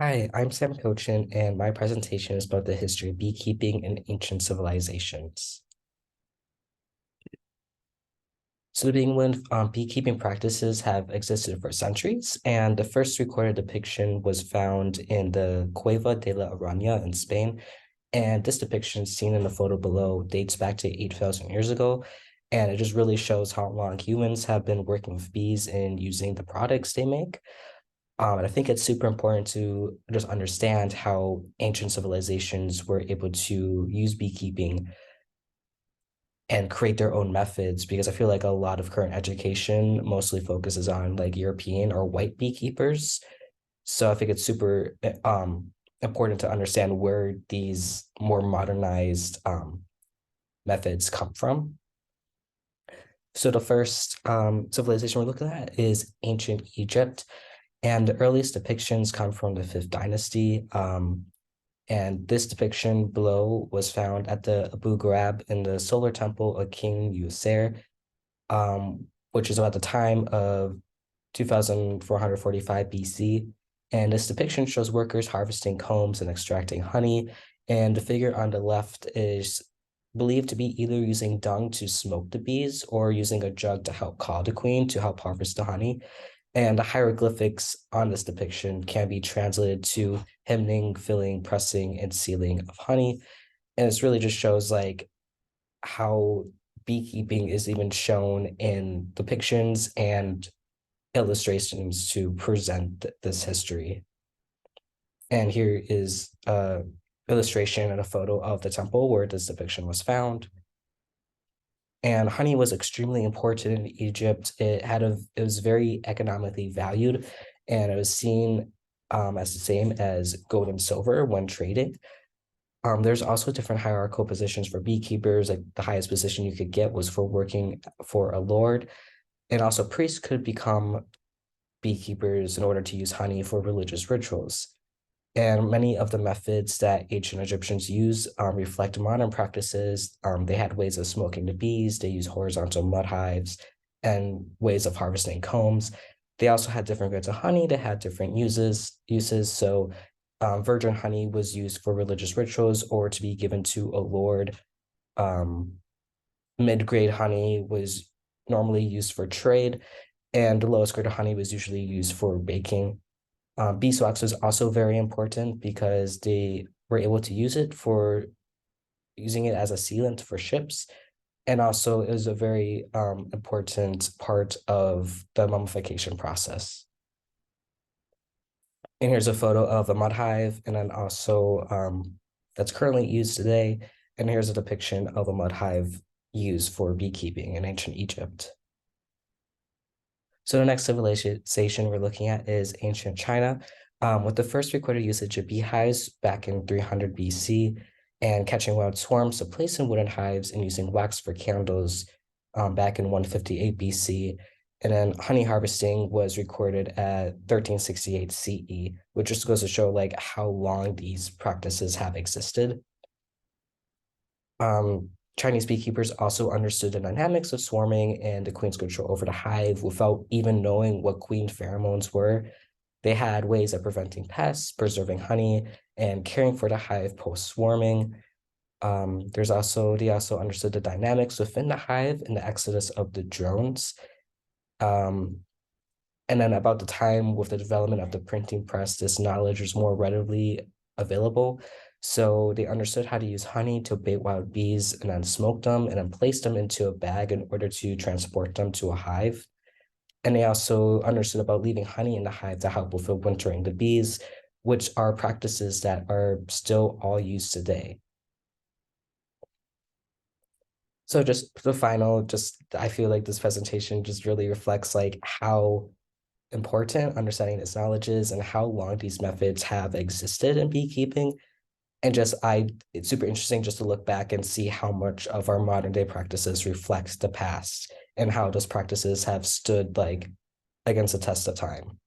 Hi, I'm Sam Cochin, and my presentation is about the history of beekeeping in ancient civilizations. So to begin with, beekeeping practices have existed for centuries, and the first recorded depiction was found in the Cueva de la Araña in Spain. And this depiction seen in the photo below dates back to 8,000 years ago, and it just really shows how long humans have been working with bees and using the products they make. And I think it's super important to just understand how ancient civilizations were able to use beekeeping and create their own methods, because I feel like a lot of current education mostly focuses on like European or white beekeepers. So I think it's super important to understand where these more modernized methods come from. So the first civilization we're looking at is ancient Egypt. And the earliest depictions come from the Fifth Dynasty. And this depiction below was found at the Abu Ghraib in the solar temple of King User, which is about the time of 2445 BC. And this depiction shows workers harvesting combs and extracting honey. And the figure on the left is believed to be either using dung to smoke the bees or using a jug to help call the queen to help harvest the honey. And the hieroglyphics on this depiction can be translated to hemming, filling, pressing, and sealing of honey. And this really just shows like how beekeeping is even shown in depictions and illustrations to present this history. And here is a illustration and a photo of the temple where this depiction was found. And honey was extremely important in Egypt. It was very economically valued, and it was seen as the same as gold and silver when trading. There's also different hierarchical positions for beekeepers. Like the highest position you could get was for working for a lord, and also priests could become beekeepers in order to use honey for religious rituals. And many of the methods that ancient Egyptians used reflect modern practices. They had ways of smoking the bees, they used horizontal mud hives, and ways of harvesting combs. They also had different grades of honey that had different uses. So virgin honey was used for religious rituals or to be given to a lord. Um, Mid-grade honey was normally used for trade, and the lowest grade of honey was usually used for baking. Beeswax was also very important because they were able to use it for using it as a sealant for ships. And also it was a very important part of the mummification process. And here's a photo of a mud hive, and then also that's currently used today. And here's a depiction of a mud hive used for beekeeping in ancient Egypt. So the next civilization we're looking at is ancient China, with the first recorded usage of beehives back in 300 BC, and catching wild swarms to place in wooden hives and using wax for candles back in 158 BC. And then honey harvesting was recorded at 1368 CE, which just goes to show like how long these practices have existed. Um, Chinese beekeepers also understood the dynamics of swarming and the queen's control over the hive without even knowing what queen pheromones were. They had ways of preventing pests, preserving honey, and caring for the hive post-swarming. They also understood the dynamics within the hive and the exodus of the drones. Um, and then about the time with the development of the printing press, this knowledge was more readily available. So they understood how to use honey to bait wild bees and then smoke them and then place them into a bag in order to transport them to a hive. And they also understood about leaving honey in the hive to help with wintering the bees, which are practices that are still all used today. So just the final, just I feel like this presentation just really reflects like how important understanding this knowledge is and how long these methods have existed in beekeeping. And it's super interesting just to look back and see how much of our modern day practices reflects the past and how those practices have stood like against the test of time.